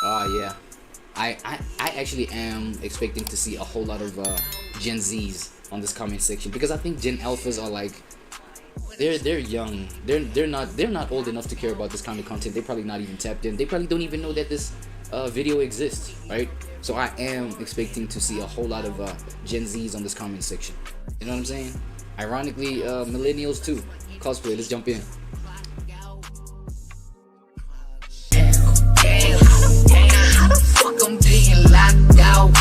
Yeah. I actually am expecting to see a whole lot of Gen Zs on this comment section, because I think Gen Alphas are like, they're young. They're not old enough to care about this kind of content. They're probably not even tapped in. They probably don't even know that this video exists, right? So I am expecting to see a whole lot of Gen Zs on this comment section. You know what I'm saying? Ironically, millennials too. Cosplay. Let's jump in. I'm being locked out.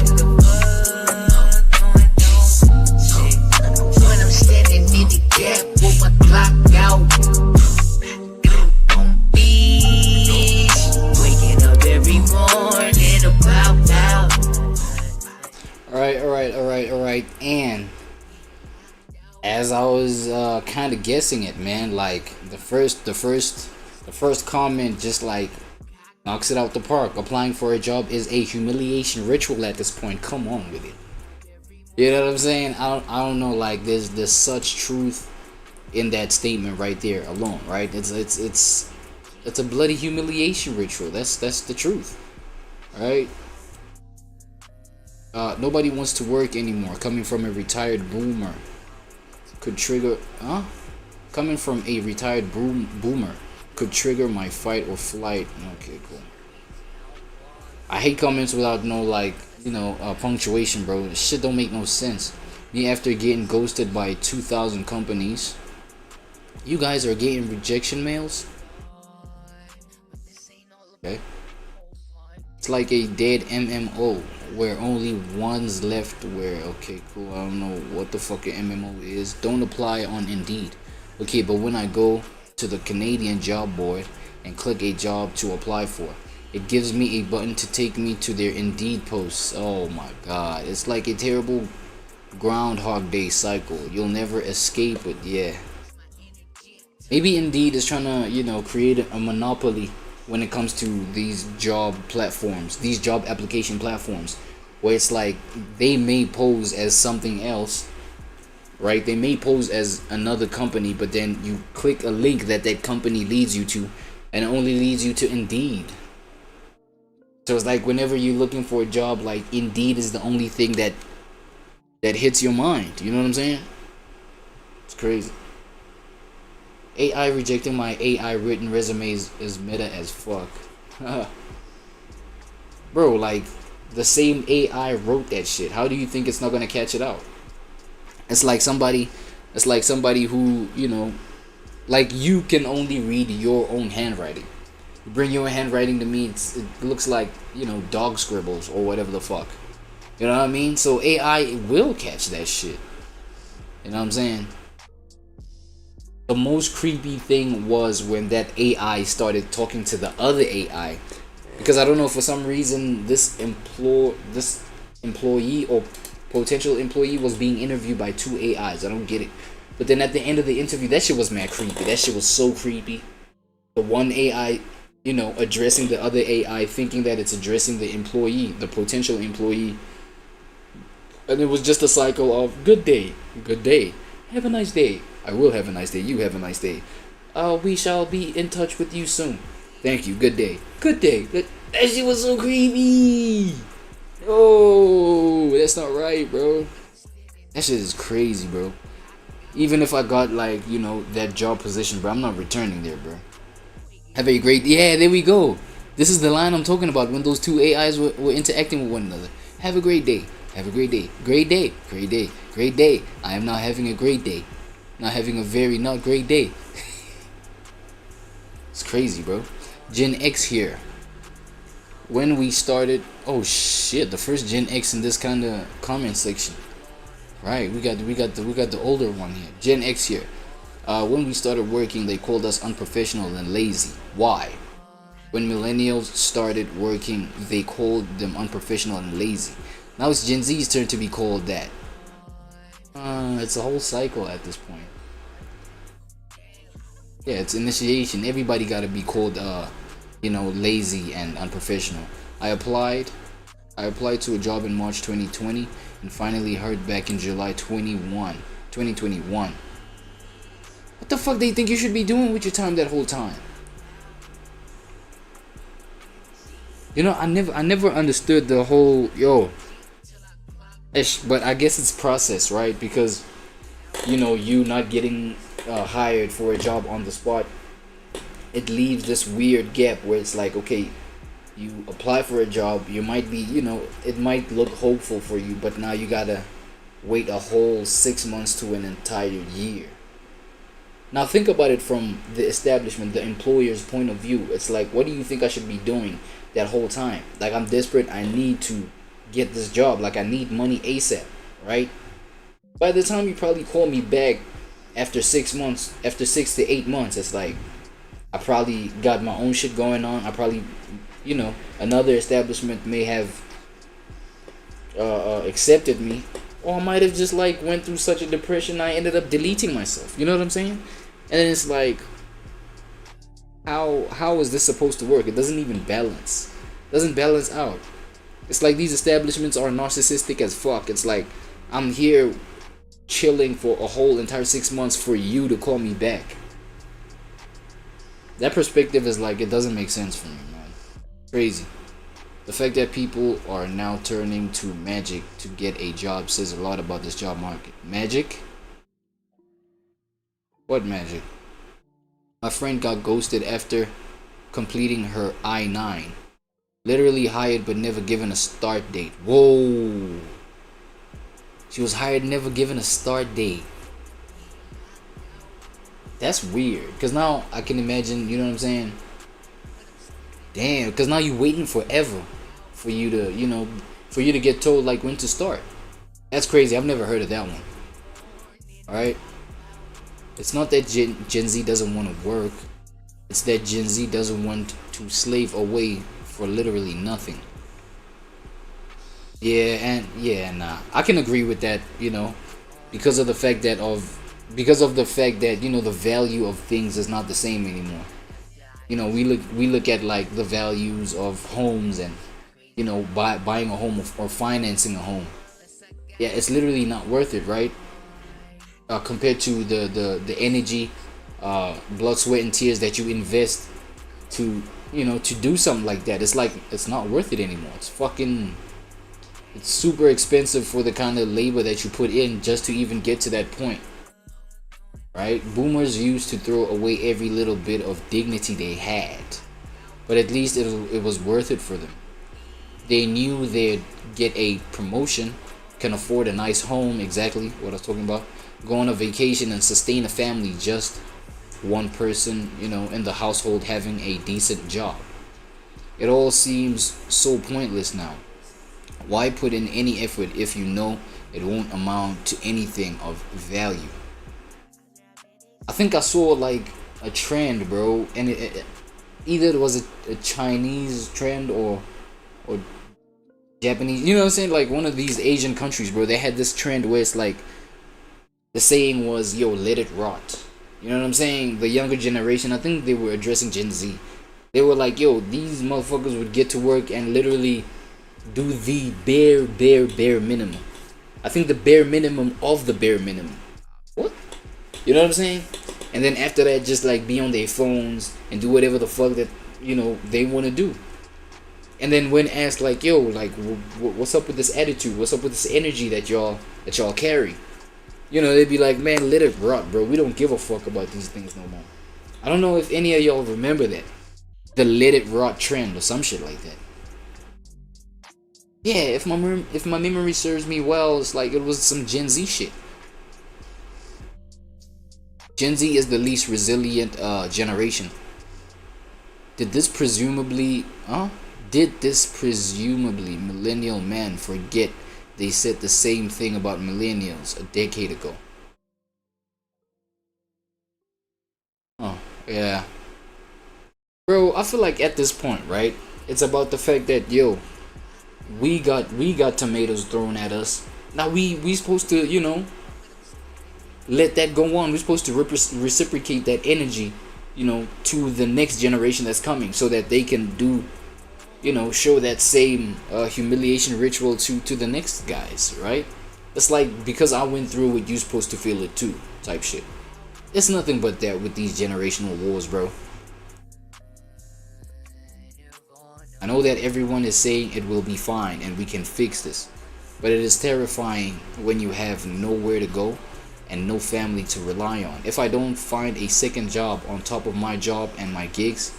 When I'm standing in the gap with my clock out. On beach, waking up every morning about out. Alright. And as I was kind of guessing it, man, like the first comment just like knocks it out the park. Applying for a job is a humiliation ritual at this point. Come on with it. You know what I'm saying? I don't know. Like there's such truth in that statement right there alone, right? It's a bloody humiliation ritual. That's the truth, right? Nobody wants to work anymore. Coming from a retired boomer could trigger. Coming from a retired boomer could trigger my fight or flight. Okay, cool. I hate comments without no punctuation, bro. This shit don't make no sense. Me after getting ghosted by 2,000 companies. You guys are getting rejection mails? Okay. It's like a dead MMO where only one's left where, okay, cool. I don't know what the fuck an MMO is. Don't apply on Indeed. Okay, but when I go to the Canadian job board and click a job to apply for, it gives me a button to take me to their Indeed posts. Oh my god, it's like a terrible Groundhog Day cycle. You'll never escape it. Yeah, maybe Indeed is trying to create a monopoly when it comes to these job platforms, these job application platforms, where it's like they may pose as something else, right? They may pose as another company, but then you click a link that company leads you to, and it only leads you to Indeed. So it's like whenever you're looking for a job, like Indeed is the only thing that hits your mind. You know what I'm saying? It's crazy. AI rejecting my AI written resumes is meta as fuck. Bro, like the same AI wrote that shit. How do you think it's not gonna catch it out? It's like somebody who, like you can only read your own handwriting. You bring your handwriting to me, it looks like, dog scribbles or whatever the fuck. You know what I mean? So AI will catch that shit. You know what I'm saying? The most creepy thing was when that AI started talking to the other AI. Because I don't know, for some reason this employee or potential employee was being interviewed by two AIs. I don't get it. But then at the end of the interview, that shit was mad creepy. That shit was so creepy. The one AI, addressing the other AI, thinking that it's addressing the employee, the potential employee. And it was just a cycle of good day, have a nice day. I will have a nice day. You have a nice day. We shall be in touch with you soon. Thank you. Good day. That shit was so creepy. Oh, that's not right, bro. That shit is crazy, bro. Even if I got that job position, bro, I'm not returning there, bro. Have a great, yeah, there we go. This is the line I'm talking about when those two AIs were interacting with one another. Have a great day. Have a great day. Great day. I am not having a great day. Not having a very not great day. It's crazy, bro. Gen X here. When we started, oh shit, the first Gen X in this kind of comment section. Right, we got the older one here. Gen X here. When we started working, they called us unprofessional and lazy. Why? When millennials started working, they called them unprofessional and lazy. Now it's Gen Z's turn to be called that. It's a whole cycle at this point. Yeah, it's initiation. Everybody gotta be called lazy and unprofessional. I applied to a job in March 2020 and finally heard back in July 2021. What the fuck do you think you should be doing with your time that whole time? You know, I never understood the whole but I guess it's process, right? Because you know, you not getting hired for a job on the spot, it leaves this weird gap where it's like, okay, you apply for a job, you might be, you know, it might look hopeful for you, but now you gotta wait a whole 6 months to an entire year. Now think about it from the establishment, the employer's point of view. It's like, what do you think I should be doing that whole time? Like, I'm desperate, I need to get this job, like I need money ASAP, right? By the time you probably call me back after 6 months, after 6 to 8 months, it's like I probably got my own shit going on. I probably, you know, another establishment may have accepted me, or I might have just like went through such a depression I ended up deleting myself. You know what I'm saying? And then it's like, how is this supposed to work? It doesn't even balance. It doesn't balance out. It's like these establishments are narcissistic as fuck. It's like, I'm here chilling for a whole entire 6 months for you to call me back. That perspective is like, it doesn't make sense for me, man. Crazy. The fact that people are now turning to magic to get a job says a lot about this job market. Magic? What magic? My friend got ghosted after completing her I-9. Literally hired but never given a start date. Whoa. She was hired, never given a start date. That's weird. Because now I can imagine, you know what I'm saying? Damn, because now you're waiting forever for you to, you know, for you to get told like when to start. That's crazy. I've never heard of that one. Alright? It's not that Gen Z doesn't want to work. It's that Gen Z doesn't want to slave away for literally nothing. Nah. I can agree with that, you know, because of the fact that you know, the value of things is not the same anymore. You know, we look at like the values of homes and, you know, buying a home or financing a home. Yeah, it's literally not worth it, right? Compared to the energy, blood, sweat, and tears that you invest to, you know, to do something like that. It's like, it's not worth it anymore. It's super expensive for the kind of labor that you put in just to even get to that point. Right? Boomers used to throw away every little bit of dignity they had, but at least it was worth it for them. They knew they'd get a promotion, can afford a nice home, exactly what I was talking about, go on a vacation and sustain a family, just one person, you know, in the household having a decent job. It all seems so pointless now. Why put in any effort if you know it won't amount to anything of value? I think I saw like a trend, bro, and either it was a Chinese trend or Japanese, you know what I'm saying, like one of these Asian countries, bro. They had this trend where it's like, the saying was, yo, let it rot. You know what I'm saying? The younger generation, I think they were addressing Gen Z. They were like, yo, these motherfuckers would get to work and literally do the bare minimum. I think the bare minimum of the bare minimum. What? You know what I'm saying? And then after that, just like be on their phones and do whatever the fuck that, you know, they want to do. And then when asked like, yo, like, what's up with this attitude? What's up with this energy that y'all carry? You know, they'd be like, man, let it rot, bro. We don't give a fuck about these things no more. I don't know if any of y'all remember that. The let it rot trend or some shit like that. Yeah, if my memory serves me well, it's like it was some Gen Z shit. Gen Z is the least resilient generation. Did this presumably millennial man forget they said the same thing about millennials a decade ago? Oh, yeah. Bro, I feel like at this point, right, it's about the fact that, yo, we got tomatoes thrown at us. Now we supposed to, you know, let that go on. We're supposed to reciprocate that energy, you know, to the next generation that's coming, so that they can do, you know, show that same humiliation ritual to the next guys, right? It's like, because I went through it, you're supposed to feel it too, type shit. It's nothing but that with these generational wars, bro. I know that everyone is saying it will be fine and we can fix this, but it is terrifying when you have nowhere to go and no family to rely on. If I don't find a second job on top of my job and my gigs,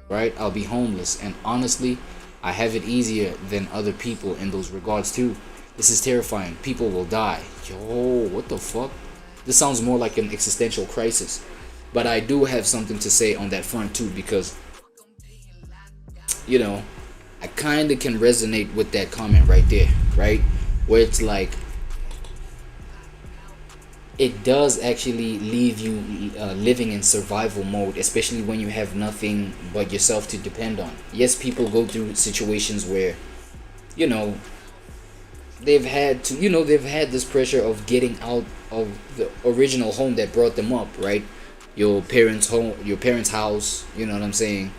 right, I'll be homeless. And honestly, I have it easier than other people in those regards too. This is terrifying. People will die. Yo, what the fuck? This sounds more like an existential crisis. But I do have something to say on that front too, because, you know, I kind of can resonate with that comment right there, right? Where it's like, it does actually leave you living in survival mode, especially when you have nothing but yourself to depend on. Yes, people go through situations where, you know, they've had this pressure of getting out of the original home that brought them up, right? Your parents' home, your parents' house, you know what I'm saying?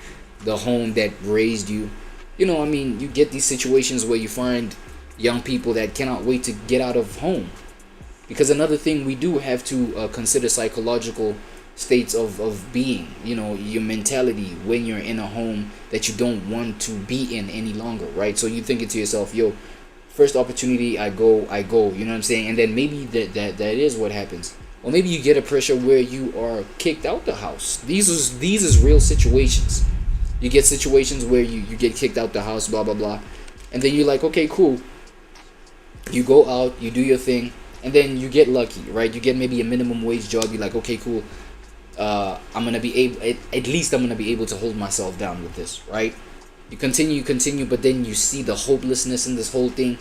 The home that raised you. You know, I mean, you get these situations where you find young people that cannot wait to get out of home. Because another thing we do have to consider psychological states of being, you know, your mentality when you're in a home that you don't want to be in any longer, right? So you thinking to yourself, yo, first opportunity I go, you know what I'm saying? And then maybe that is what happens. Or maybe you get a pressure where you are kicked out the house. These is real situations. You get situations where you get kicked out the house, blah blah blah. And then you're like, okay, cool. You go out, you do your thing. And then you get lucky, right? You get maybe a minimum wage job. You're like, okay, cool. I'm gonna be able, at least I'm gonna be able to hold myself down with this, right? You continue, but then you see the hopelessness in this whole thing,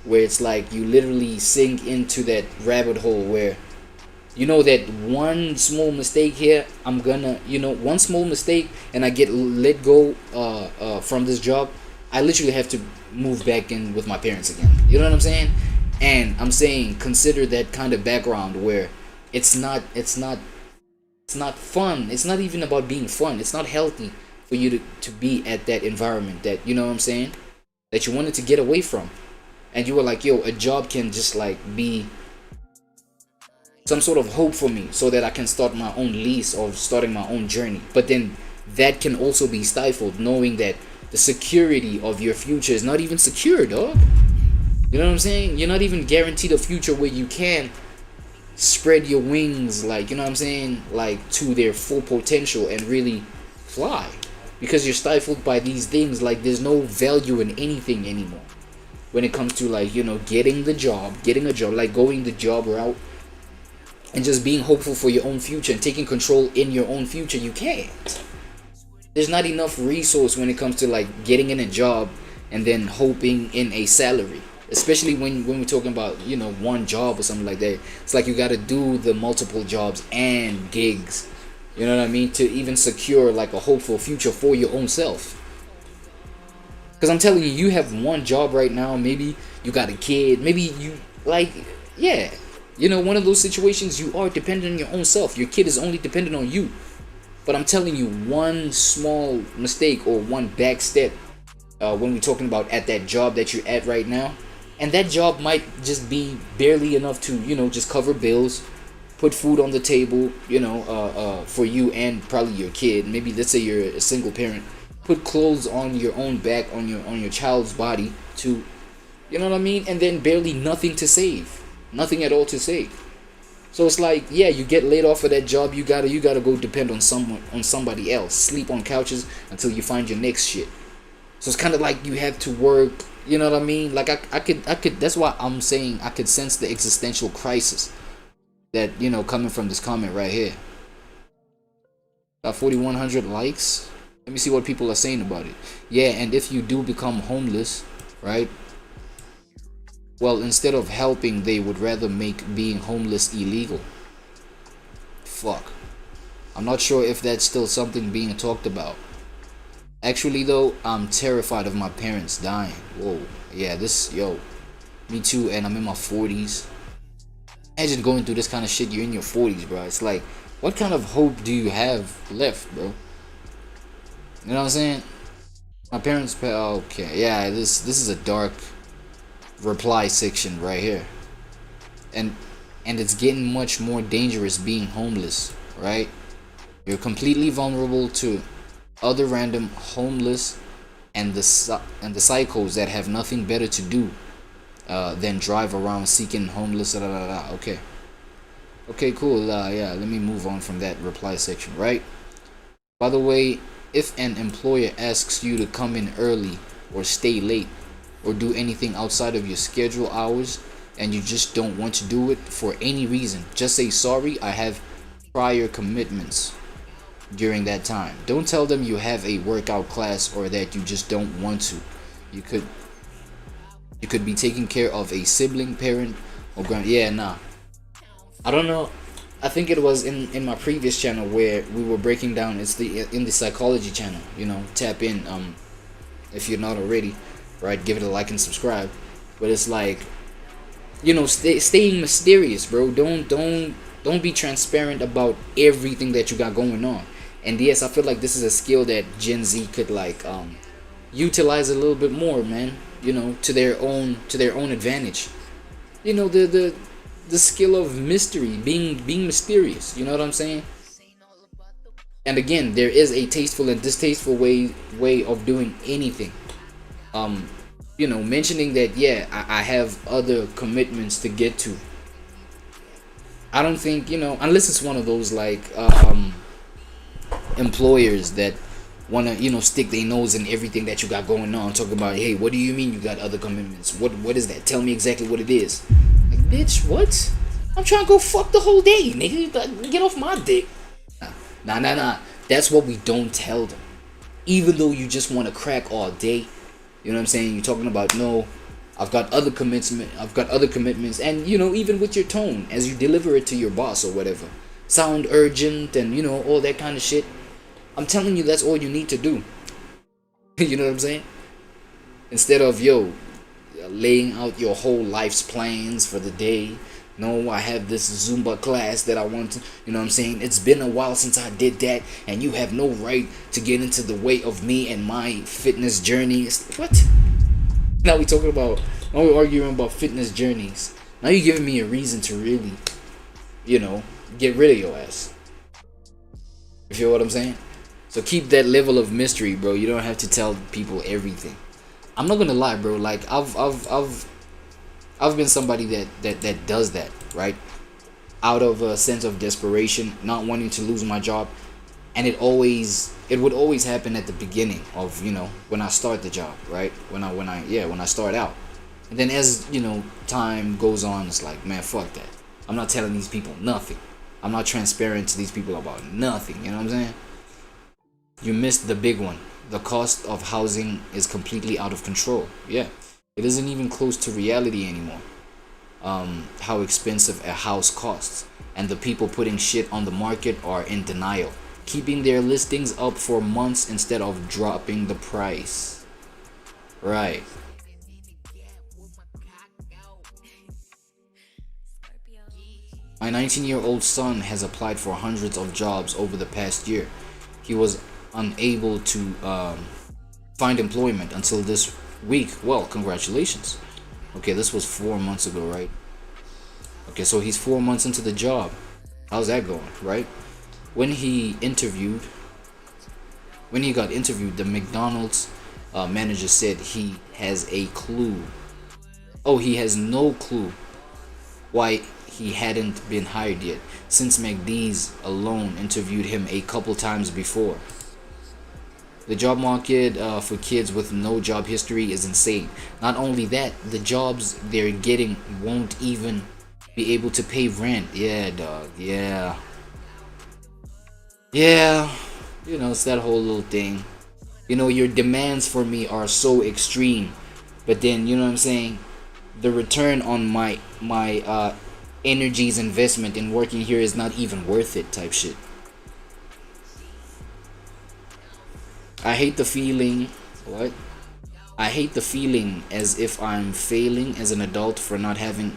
where it's like you literally sink into that rabbit hole where, you know, that one small mistake here, one small mistake, and I get let go from this job. I literally have to move back in with my parents again. You know what I'm saying? And I'm saying, consider that kind of background where it's not fun. It's not even about being fun. It's not healthy for you to be at that environment that, you know what I'm saying, that you wanted to get away from. And you were like, yo, a job can just like be some sort of hope for me so that I can start my own lease or starting my own journey. But then that can also be stifled, knowing that the security of your future is not even secure, dog. You know what I'm saying? You're not even guaranteed a future where you can spread your wings, like, you know what I'm saying, like, to their full potential and really fly. Because you're stifled by these things. Like, there's no value in anything anymore when it comes to, like, you know, getting a job, like going the job route and just being hopeful for your own future and taking control in your own future. You can't. There's not enough resource when it comes to, like, getting in a job and then hoping in a salary. Especially when we're talking about, you know, one job or something like that. It's like you got to do the multiple jobs and gigs, you know what I mean, to even secure like a hopeful future for your own self. Because I'm telling you, you have one job right now. Maybe you got a kid. Maybe you, like, yeah, you know, one of those situations, you are dependent on your own self. Your kid is only dependent on you. But I'm telling you, one small mistake or one back step when we're talking about at that job that you're at right now. And that job might just be barely enough to, you know, just cover bills, put food on the table, you know, for you and probably your kid. Maybe let's say you're a single parent. Put clothes on your own back, on your child's body to, you know what I mean? And then barely nothing to save. Nothing at all to save. So it's like, yeah, you get laid off of that job, you gotta go depend on somebody else. Sleep on couches until you find your next shit. So it's kind of like you have to work. You know what I mean? Like I could. That's why I'm saying I could sense the existential crisis that, you know, coming from this comment right here. Got 4,100 likes. Let me see what people are saying about it. Yeah, and if you do become homeless, right? Well, instead of helping, they would rather make being homeless illegal. Fuck. I'm not sure if that's still something being talked about. Actually, though, I'm terrified of my parents dying. Whoa. Yeah, me too, and I'm in my 40s. Imagine going through this kind of shit. You're in your 40s, bro. It's like, what kind of hope do you have left, bro? You know what I'm saying? My parents, okay, yeah, this is a dark reply section right here. And it's getting much more dangerous being homeless, right? You're completely vulnerable to other random homeless and the psychos that have nothing better to do than drive around seeking homeless. Okay. Okay, cool. Yeah, let me move on from that reply section, right? By the way, if an employer asks you to come in early or stay late or do anything outside of your schedule hours and you just don't want to do it for any reason, just say sorry, I have prior commitments during that time. Don't tell them you have a workout class or that you just don't want to. You could be taking care of a sibling, parent, or grand. Yeah, nah. I don't know. I think it was in my previous channel where we were breaking down. It's in the psychology channel. You know, tap in if you're not already, right? Give it a like and subscribe. But it's like, you know, staying mysterious, bro. Don't be transparent about everything that you got going on. And yes, I feel like this is a skill that Gen Z could like utilize a little bit more, man. You know, to their own advantage. You know, the skill of mystery, being mysterious. You know what I'm saying? And again, there is a tasteful and distasteful way of doing anything. You know, mentioning that, yeah, I have other commitments to get to. I don't think, you know, unless it's one of those like employers that wanna, you know, stick their nose in everything that you got going on, talking about, hey, what do you mean you got other commitments? What is that? Tell me exactly what it is. Like, bitch, what? I'm trying to go fuck the whole day, nigga. Get off my dick. Nah. That's what we don't tell them. Even though you just want to crack all day, you know what I'm saying? You're talking about, no, I've got other commitments, and you know, even with your tone as you deliver it to your boss or whatever, sound urgent and you know all that kind of shit. I'm telling you, that's all you need to do. You know what I'm saying? Instead of laying out your whole life's plans for the day. No, I have this Zumba class that I want to, you know what I'm saying? It's been a while since I did that, and you have no right to get into the way of me and my fitness journeys. What? Now we're arguing about fitness journeys. Now you're giving me a reason to really, you know, get rid of your ass. You feel what I'm saying? So keep that level of mystery, bro. You don't have to tell people everything. I'm not gonna lie, bro. Like I've been somebody that does that, right? Out of a sense of desperation, not wanting to lose my job, and it would always happen at the beginning of, you know, when I start the job, right? When I start out, and then as you know, time goes on, it's like, man, fuck that. I'm not telling these people nothing. I'm not transparent to these people about nothing. You know what I'm saying? You missed the big one. The cost of housing is completely out of control. Yeah. It isn't even close to reality anymore. How expensive a house costs, and the people putting shit on the market are in denial, keeping their listings up for months instead of dropping the price. Right. My 19-year-old son has applied for hundreds of jobs over the past year. He was unable to find employment until this week. Well, congratulations. Okay, this was 4 months ago, right? Okay, so he's 4 months into the job. How's that going, right? When he got interviewed, the McDonald's manager said he has a clue. Oh, he has no clue why he hadn't been hired yet, since McD's alone interviewed him a couple times before. The job market for kids with no job history is insane. Not only that, the jobs they're getting won't even be able to pay rent. Yeah, dog. Yeah. You know, it's that whole little thing. You know, your demands for me are so extreme, but then, you know what I'm saying, the return on my energy's investment in working here is not even worth it, type shit. I hate the feeling as if I'm failing as an adult for not having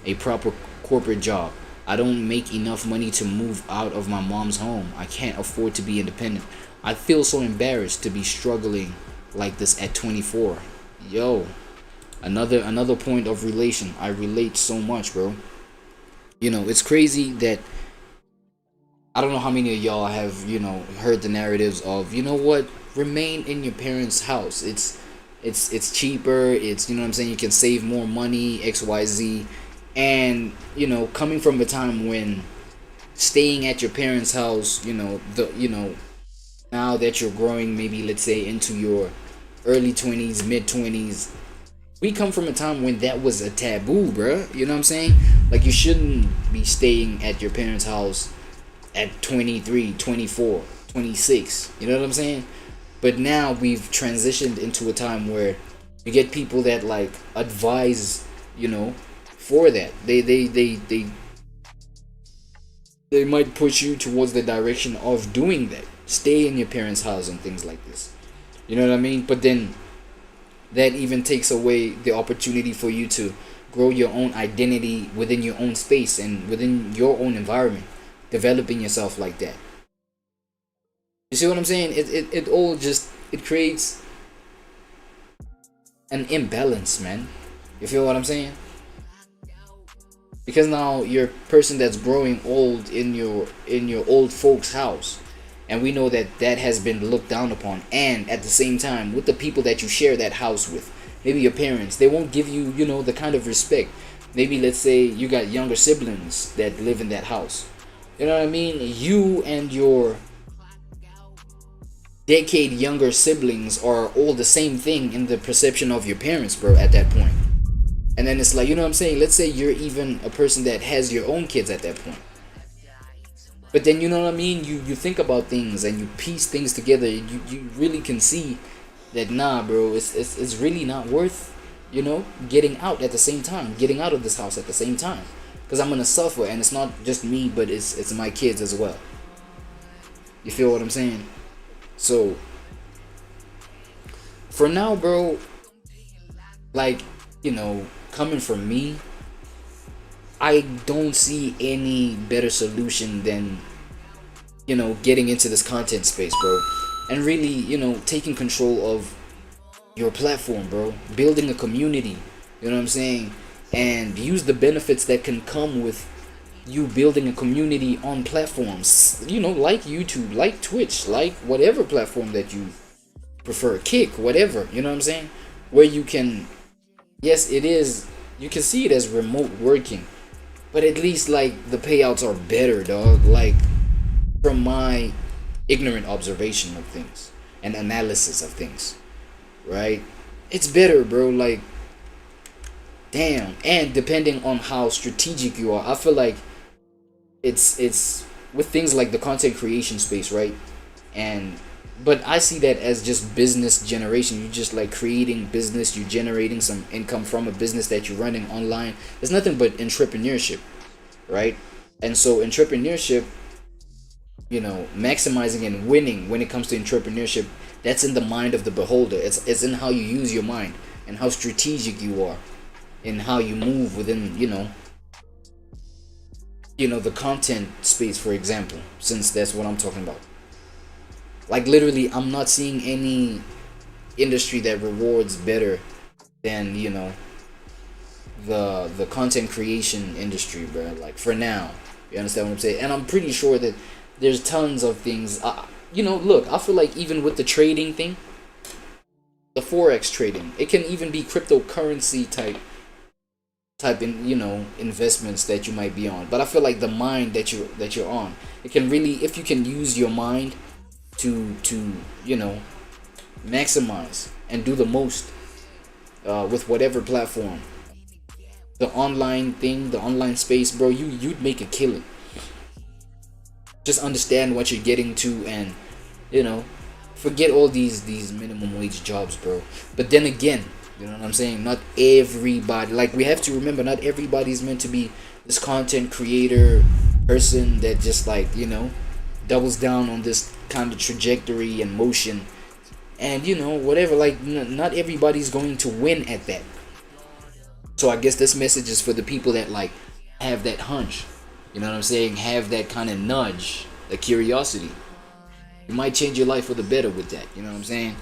a proper corporate job. I don't make enough money to move out of my mom's home. I can't afford to be independent. I feel so embarrassed to be struggling like this at 24. Yo, another point of relation. I relate so much, bro. You know, it's crazy that I don't know how many of y'all have, you know, heard the narratives of, you know what, remain in your parents' house. It's cheaper. It's, you know what I'm saying, you can save more money, XYZ. And, you know, coming from a time when staying at your parents' house, now that you're growing, maybe let's say into your early 20s, mid 20s, we come from a time when that was a taboo, bruh. You know what I'm saying? Like, you shouldn't be staying at your parents' house at 23, 24, 26. You know what I'm saying? But now we've transitioned into a time where you get people that like advise, for that. They might push you towards the direction of doing that. Stay in your parents' house and things like this. You know what I mean? But then that even takes away the opportunity for you to grow your own identity within your own space and within your own environment, developing yourself like that. You see what I'm saying? It all just, it creates an imbalance, man. You feel what I'm saying? Because now you're a person that's growing old in your old folks' house, and we know that that has been looked down upon. And at the same time, with the people that you share that house with, maybe your parents, they won't give you, the kind of respect. Maybe let's say you got younger siblings that live in that house. You know what I mean? You and your decade younger siblings are all the same thing in the perception of your parents, bro, at that point. And then it's like, you know what I'm saying? Let's say you're even a person that has your own kids at that point. But then, you know what I mean? You think about things and you piece things together. You really can see that, nah, bro, it's really not worth, getting out at the same time. Getting out of this house at the same time. Because I'm going to suffer. And it's not just me, but it's my kids as well. You feel what I'm saying? So, for now, bro, like, coming from me, I don't see any better solution than, getting into this content space, bro. And really, taking control of your platform, bro. Building a community, you know what I'm saying? And use the benefits that can come with you building a community on platforms, like YouTube, like Twitch, like whatever platform that you prefer, Kick, whatever, you know what I'm saying? Where you can, yes, it is, you can see it as remote working, but at least like the payouts are better, dog. Like, from my ignorant observation of things and analysis of things, right? It's better, bro. Like, damn. And depending on how strategic you are, I feel like it's with things like the content creation space, right? But I see that as just business generation. You just like creating business, you're generating some income from a business that you're running online. There's nothing but entrepreneurship, right? And so entrepreneurship, maximizing and winning when it comes to entrepreneurship, that's in the mind of the beholder. It's in how you use your mind and how strategic you are and how you move within, the content space, for example, since that's what I'm talking about. Like, literally, I'm not seeing any industry that rewards better than, the content creation industry, bro. Like, for now, you understand what I'm saying? And I'm pretty sure that there's tons of things. Look, I feel like even with the trading thing, the forex trading, it can even be cryptocurrency type in investments that you might be on. But I feel like the mind that you're on, it can really, if you can use your mind to maximize and do the most with whatever platform, the online thing, the online space, bro, you'd make a killing. Just understand what you're getting to, and forget all these minimum wage jobs, bro. But then again, you know what I'm saying, not everybody, like, we have to remember, not everybody's meant to be this content creator person that just like, doubles down on this kind of trajectory and motion, and whatever. Like, not everybody's going to win at that. So I guess this message is for the people that like have that hunch, you know what I'm saying, have that kind of nudge, the curiosity. You might change your life for the better with that, you know what I'm saying?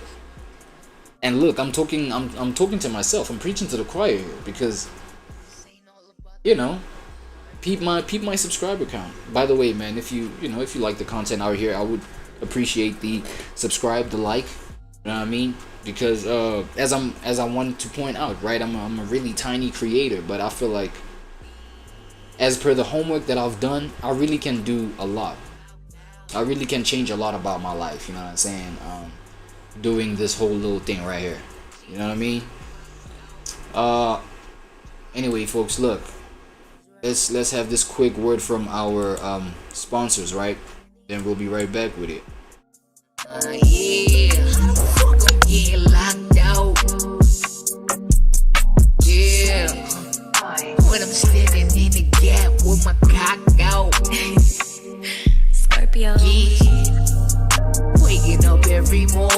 And look, I'm talking to myself. I'm preaching to the choir here, because peep my subscriber count. By the way, man, if you like the content out here, I would appreciate the subscribe, the like. You know what I mean? Because as I wanted to point out, right, I'm a really tiny creator, but I feel like as per the homework that I've done, I really can do a lot. I really can change a lot about my life, you know what I'm saying? Doing this whole little thing right here. You know what I mean? Anyway, folks, look. Let's have this quick word from our sponsors, right? Then we'll be right back with it. Yeah, I'm getting locked out. Yeah, when I'm standing in the gap with my cock out. Scorpio. Yeah, waking up every morning.